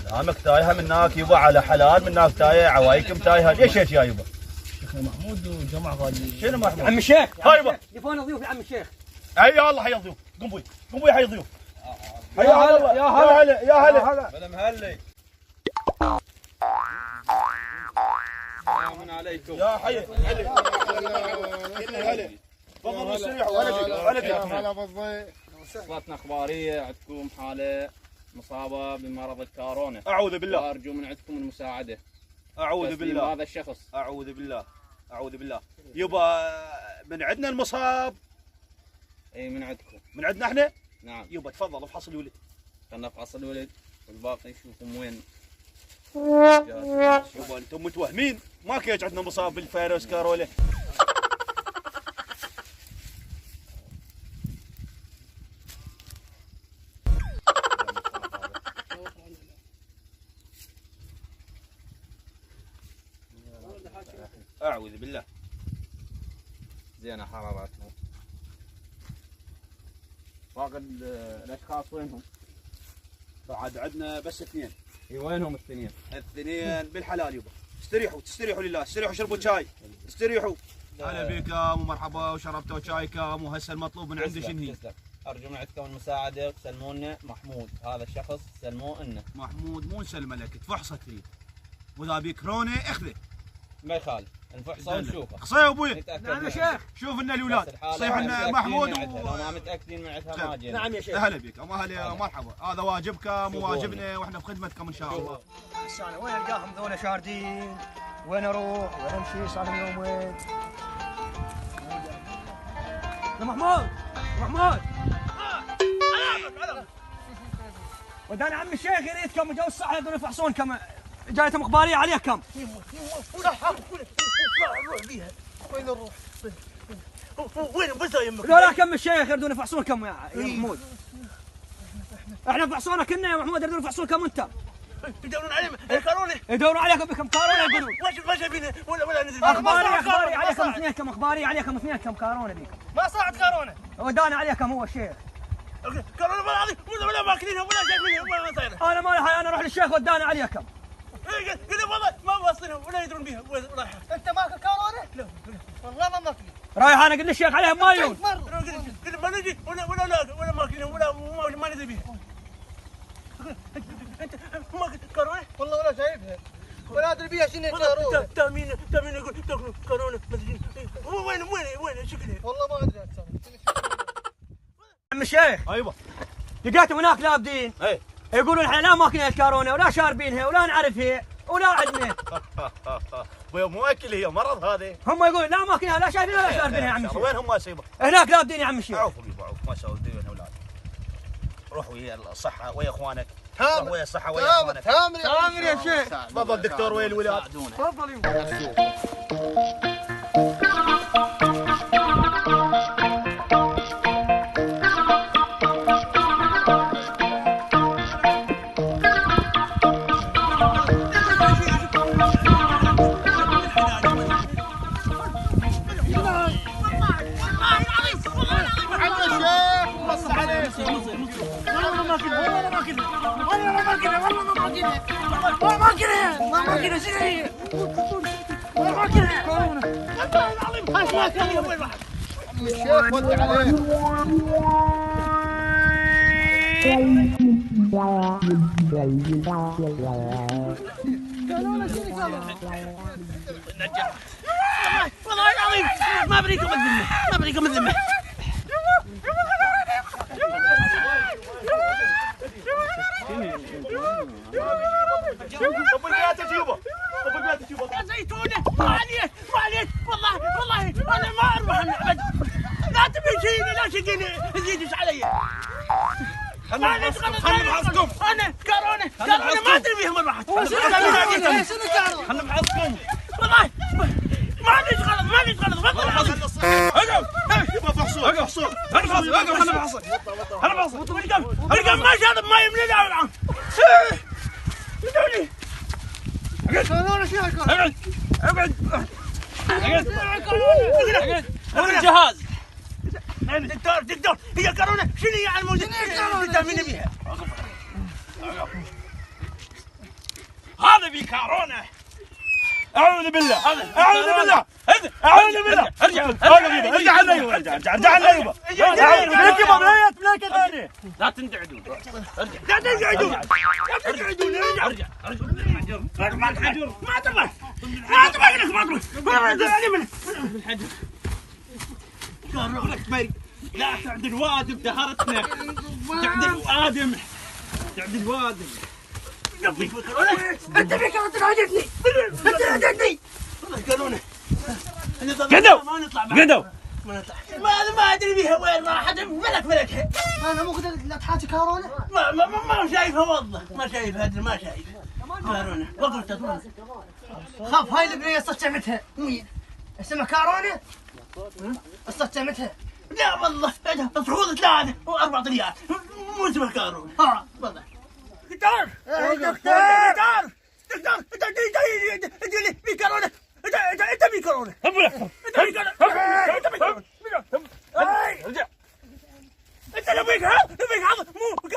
كلامك تايهه منك يبا على حلال منك تايه عوايكم تايهه ليش هيك يا يبا؟ شيخ محمود وجماعه غاديين. شنو محمود؟ عم الشيخ هاي يبا تليفون ضيوف يا عم الشيخ. اي يلا حي ضيوف قم بوي قم بوي حي ضيوف. يا هلا يا هلا يا هلا بلا مهلي. السلام عليكم. يا حي هلا تفضلوا استريحوا ولدي هلا بالضيف. وصلتنا اخباريه عندكم حاله مصابه بمرض الكورونا. اعوذ بالله. وارجو من عندكم المساعده. اعوذ بالله. هذا الشخص. اعوذ بالله. اعوذ بالله. يبا من عندنا المصاب. اي من عندكم. من عندنا احنا؟ نعم. يبا تفضل افحص الولد. خلنا نفحص الولد والباقي نشوفهم وين. يبا انتم متوهمين ما كيج عندنا مصاب بالفيروس كورونا. اعوذ بالله. زينه حراراتهم. باقي الاشخاص وينهم؟ بعد عندنا بس اثنين. اي وينهم الاثنين؟ الاثنين بالحلال يبا. استريحوا تستريحوا لله، استريحوا شربوا شاي، استريحوا. هلا بكم ومرحبا وشربتوا شايكم وهسه المطلوب من عندي شنو هي؟ ارجو من عندكم المساعده وسلموا لنا محمود، هذا الشخص سلموه لنا. محمود مو نسلمه لك تفحصه تريد. واذا بيك كورونا اخذه. ما يخالف نفحصه ونشوفه. قصيه ابوي. نعم يا شيخ. شوف لنا الاولاد صيح لنا محمود لو ما متاكدين من عندها ما جينا. نعم يا شيخ. هلا بك هلا مرحبا. هذا واجبكم وواجبنا واحنا بخدمتكم ان شاء الله. انا وين القاهم ذولا شاردين؟ وين اروح؟ وين امشي؟ صار لي يومين. يا محمود محمود وداني عم الشيخ يريدكم وجو الصحة يقولون يفحصون كم جايتهم اخباريه عليكم. نروح بيها. وين نروح؟ وين بس يمك؟ لا كم الشيخ يردون يفحصونكم يا محمود. احنا فحصونا كنا يا محمود يردون يفحصونكم انت. يدورون عليهم كورونا. يدورون عليكم بكم كورونا يقولون. وش فينا ولا نزل. اخباري عليكم اثنينكم اخباري عليكم اثنينكم كورونا بيكم. ما صارت كورونا. ودانا عليكم هو الشيخ. كورونا والله العظيم ولا ماكلينها ولا شايفينها ولا صايره. انا ما لها انا اروح للشيخ ودانا عليكم. قلت والله ما واصلينهم ولا يدرون بيها وين رايحه. انت ماكل كورونا؟ لا والله ما ماكلين. رايح انا قلت للشيخ عليهم ما يجون. قلت ما نجي ولا ماكلينهم ولا ما ندري بيها. انت ماكل كورونا؟ والله ولا شايفها. ولا ادري بيها شنو كورونا. تامين يقول تاكلوا كورونا وين شكلها؟ والله ما ادري اكثر. عم الشيخ ايوه لقيتهم هناك لابدين. اي يقولون احنا لا ماكلين الكورونا ولا شاربينها ولا نعرفها ولا عندنا. مو اكل هي مرض هذا. هم يقولون لا ماكلينها لا شايفينها ولا شاربينها يا عم الشيخ. وين هم ما سيبه؟ هناك لابدين يا عم الشيخ. عوف يبا عوف ما شاء الله ديوان اولاد. روح ويا الصحه ويا اخوانك. روح ويا الصحه ويا اخوانك. تامر يا شيخ. تفضل دكتور ويا الولاد. تفضل يا الشيخ ودي عليه. والله العظيم ما بريكم الذمه ما بريكم الذمه. ابو البيات تجيبه ابو البيات تجيبه. يا زيتونه ما عليك والله انا ما اروح ابد. لا تبي شيء لا شقيني تزيدش علي. خلنا نحصكم. انا كورونا ما ادري بيهم الواحد. شنو كورونا؟ خلنا نحصكم. والله ما عنديش غلط تفضل. يبا فحصوه انا بحصل ارقم ما شرب ما يملي لا العام. ادوني كورونا شنو ابعد اقعد الجهاز. دكتور هي كورونا شنو هي على الموجة؟ تامين بيها. هذا في كورونا. اعوذ بالله اعوذ بالله اعوذ بالله ارجع عنا يبا ارجع عنا يبا بليك يبا بليك ثاني لا تنقعدون لا تنقعدون لا تنقعدون ارجع مع الحجر ما تبغى ما تبغى لك ما تبغى الحجر قالوا لك لا تعدل وادم دهرتنا تعدل وادم تعدل وادم انت فيك تراجعني انت راجعني قالونا قدوا ما ادري بيها وين راحت ملك انا مو قلت لا تحاكي كورونا. ما شايفها والله ما شايفها ادري ما شايفها كورونا وقفت خاف هاي البنيه استشمتها. مين؟ اسمها كورونا؟ استشمتها. لا والله مفروض 3 و4 ريال مو اسمها كورونا ها والله دكتور دكتور انت اللي في كورونا انت في كورونا انت اللي فيك ها فيك مو